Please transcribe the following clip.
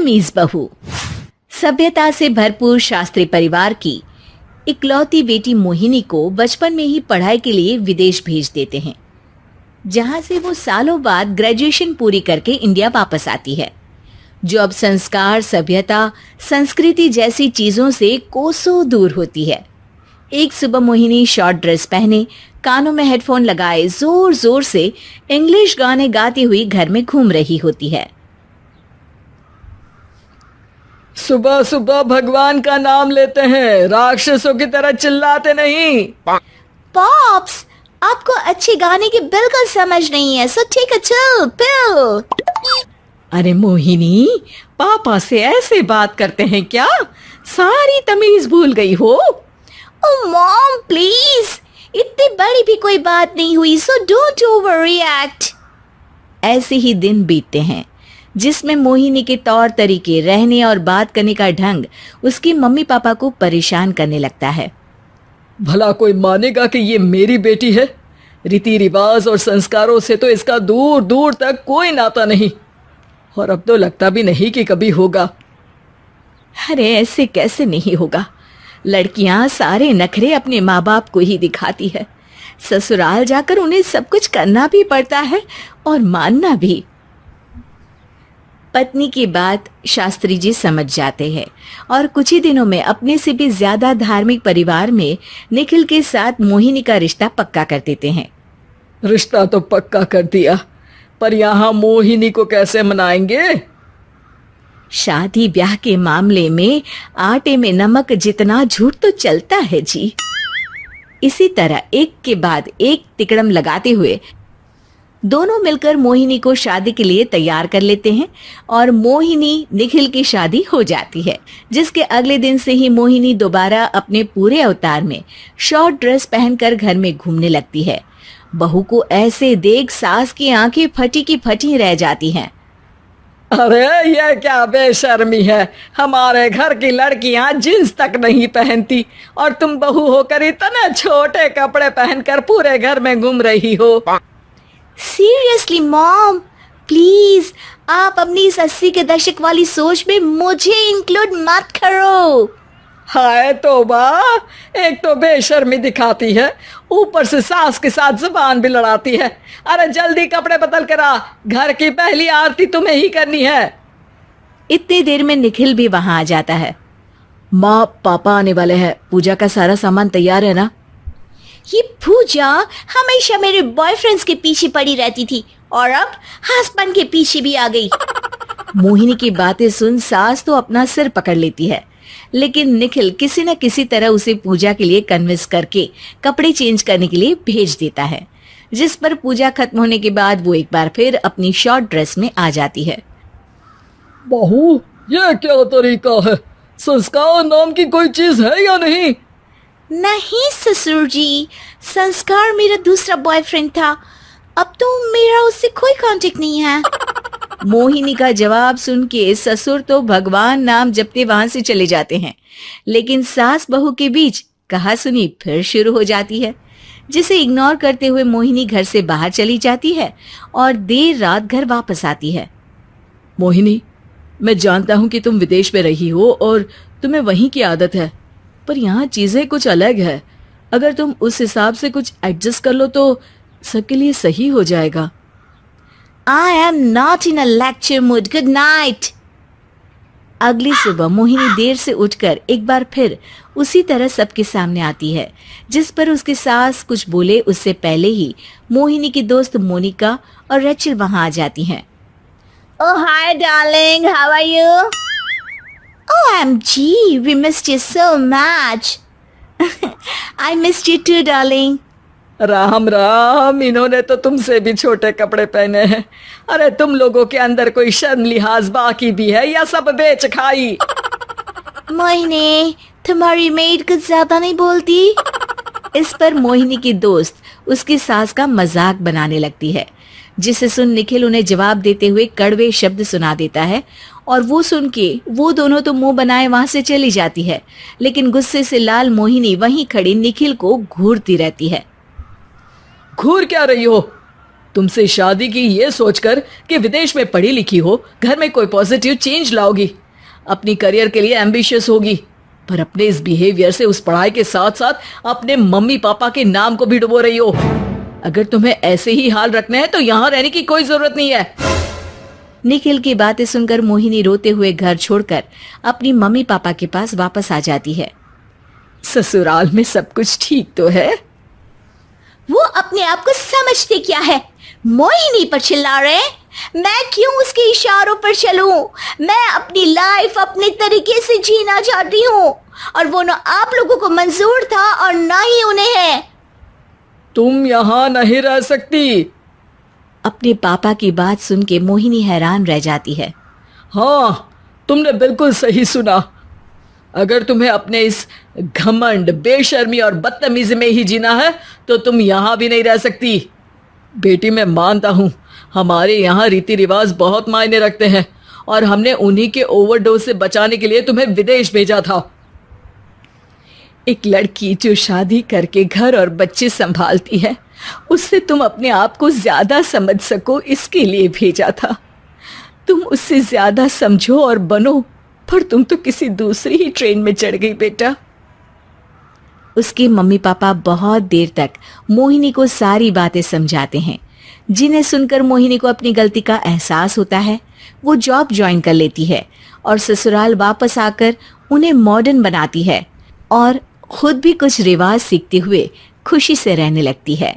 तमीज बहू। सभ्यता से भरपूर शास्त्री परिवार की इकलौती बेटी मोहिनी को बचपन में ही पढ़ाई के लिए विदेश भेज देते हैं, जहां से वो सालों बाद ग्रेजुएशन पूरी करके इंडिया वापस आती है, जो अब संस्कार, सभ्यता, संस्कृति जैसी चीजों से कोसों दूर होती है। एक सुबह मोहिनी शॉर्ट ड्रेस पहने, कानों में हेडफोन लगाए जोर जोर से इंग्लिश गाने गाती हुई घर में घूम रही होती है। सुबह सुबह भगवान का नाम लेते हैं, राक्षसों की तरह चिल्लाते नहीं। पॉप्स, आपको अच्छे गाने की बिल्कुल समझ नहीं है, so take a chill pill. अरे मोहिनी, पापा से ऐसे बात करते हैं क्या? सारी तमीज भूल गई हो। ओह मॉम प्लीज, इतनी बड़ी भी कोई बात नहीं हुई, सो डोंट ओवर रिएक्ट। ऐसे ही दिन बीतते हैं जिसमें मोहिनी के तौर तरीके, रहने और बात करने का ढंग उसके मम्मी पापा को परेशान करने लगता है। भला कोई मानेगा कि ये मेरी बेटी है? रीति रिवाज और संस्कारों से तो इसका दूर दूर तक कोई नाता नहीं, और अब तो लगता भी नहीं कि कभी होगा। अरे ऐसे कैसे नहीं होगा? लड़कियां सारे नखरे अपने माँ बाप को ही दिखाती है। ससुराल जाकर उन्हें सब कुछ करना भी पड़ता है और मानना भी। पत्नी की बात शास्त्री जी समझ जाते हैं और कुछ ही दिनों में अपने से भी ज्यादा धार्मिक परिवार में निखिल के साथ मोहिनी का रिश्ता पक्का कर देते हैं। रिश्ता तो पक्का कर दिया, पर यहाँ मोहिनी को कैसे मनाएंगे? शादी ब्याह के मामले में आटे में नमक जितना झूठ तो चलता है जी। इसी तरह एक के बाद एक तिकड़म लगाते हुए दोनों मिलकर मोहिनी को शादी के लिए तैयार कर लेते हैं और मोहिनी निखिल की शादी हो जाती है, जिसके अगले दिन से ही मोहिनी दोबारा अपने पूरे अवतार में शॉर्ट ड्रेस पहनकर घर में घूमने लगती है। बहू को ऐसे देख सास की आंखें फटी की फटी रह जाती हैं। अरे ये क्या बेशर्मी है, हमारे घर की लड़कियां जींस तक नहीं पहनती और तुम बहू होकर इतने छोटे कपड़े पहनकर पूरे घर में घूम रही हो। सीरियसली मॉम, प्लीज आप अपनी इस 80 के दशक वाली सोच में मुझे इंक्लूड मत करो। हाय तौबा, एक तो बेशर्मी दिखाती है, ऊपर से सास के साथ जुबान भी लड़ाती है। अरे जल्दी कपड़े बदल कर आ, घर की पहली आरती तुम्हें ही करनी है। इतनी देर में निखिल भी वहां आ जाता है। माँ, पापा आने वाले हैं, पूजा का सारा सामान तैयार है ना? ये पूजा हमेशा मेरे बॉयफ्रेंड्स के पीछे पड़ी रहती थी और अब हस्बैंड के पीछे भी आ गई। मोहिनी की बातें सुन सास तो अपना सिर पकड़ लेती है, लेकिन निखिल किसी न किसी तरह उसे पूजा के लिए कन्विंस करके कपड़े चेंज करने के लिए भेज देता है, जिस पर पूजा खत्म होने के बाद वो एक बार फिर अपनी शॉर्ट ड्रेस में आ जाती है। बहू, ये क्या तरीका है? संस्कार नाम की कोई चीज है या नहीं? नहीं ससुर जी, संस्कार मेरा दूसरा बॉयफ्रेंड था, अब तो मेरा उससे कोई कांटेक्ट नहीं है। मोहिनी का जवाब सुन के ससुर तो भगवान नाम जपते वहां से चले जाते हैं, लेकिन सास बहू के बीच कहासुनी फिर शुरू हो जाती है, जिसे इग्नोर करते हुए मोहिनी घर से बाहर चली जाती है और देर रात घर वापस आती है। मोहिनी, मैं जानता हूँ कि तुम विदेश में रही हो और तुम्हें वहीं की आदत है, पर यहाँ चीजें कुछ अलग है। अगर तुम उस हिसाब से कुछ एडजस्ट कर लो तो सबके लिए सही हो जाएगा। I am not in a lecture mood. Good night. अगली सुबह मोहिनी देर से उठकर एक बार फिर उसी तरह सबके सामने आती है, जिस पर उसकी सास कुछ बोले उससे पहले ही मोहिनी की दोस्त मोनिका और रेचल वहां आ जाती हैं। Oh hi darling, how are you? OMG, we missed you so much. I missed you too darling. Ram Ram, इन्होंने तो तुमसे भी छोटे कपड़े पहने हैं। अरे तुम लोगों के अंदर कोई शर्म लिहाज बाकी भी है या सब बेच खाई? मोहिनी, तुम्हारी मेड कुछ ज्यादा नहीं बोलती? इस पर मोहिनी की दोस्त उसकी सास का मजाक बनाने लगती है, जिसे सुन निखिल उन्हें जवाब देते हुए कड़वे शब्द सुना देता है और वो सुन के वो दोनों तो मुंह बनाए वहां से चली जाती है, लेकिन गुस्से से लाल मोहिनी वहीं खड़ी निखिल को घूरती रहती है। घूर क्या रही हो? तुमसे शादी की ये सोचकर कि विदेश में पढ़ी लिखी हो, घर में कोई पॉजिटिव चेंज लाओगी, अपनी करियर के लिए एम्बिशियस होगी, पर अपने इस बिहेवियर से उस पढ़ाई के साथ साथ अपने मम्मी पापा के नाम को भी डुबो रही हो। अगर तुम्हें ऐसे ही हाल रखना है तो यहाँ रहने की कोई जरूरत नहीं है। निखिल की बातें सुनकर मोहिनी रोते हुए घर छोड़कर अपनी मम्मी पापा के पास वापस आ जाती है। ससुराल में सब कुछ ठीक तो है? वो अपने आप को समझते क्या है? मोहिनी पर चिल्ला रहे हैं? मैं क्यों उसके इशारों पर चलूं? मैं अपनी लाइफ अपने तरीके से जीना चाहती हूँ और वो ना आप लोगों को मंजूर था और ना ही उन्हें है। तुम यहाँ नहीं रह सकती। अपने पापा की बात सुन के मोहिनी हैरान रह जाती है। हाँ, तुमने बिल्कुल सही सुना। अगर तुम्हें अपने इस घमंड, बेशर्मी और बदतमीजी में ही जीना है तो तुम यहाँ भी नहीं रह सकती। बेटी, मैं मानता हूँ हमारे यहाँ रीति रिवाज बहुत मायने रखते हैं और हमने उन्हीं के ओवरडोज से बचाने के लिए तुम्हें विदेश भेजा था। एक लड़की जो शादी करके घर और बच्चे संभालती है, उससे तुम अपने आप को ज्यादा समझ सको इसके लिए भेजा था। तुम उससे ज्यादा समझो और बनो, पर तुम तो किसी दूसरी ही ट्रेन में चढ़ गई बेटा। उसके मम्मी पापा बहुत देर तक मोहिनी को सारी बातें समझाते हैं, जिन्हें सुनकर मोहिनी को अपनी गलती का एहसास होता है। वो जॉब ज्वाइन कर लेती है और ससुराल वापस आकर उन्हें मॉडर्न बनाती है और खुद भी कुछ रिवाज सीखते हुए खुशी से रहने लगती है।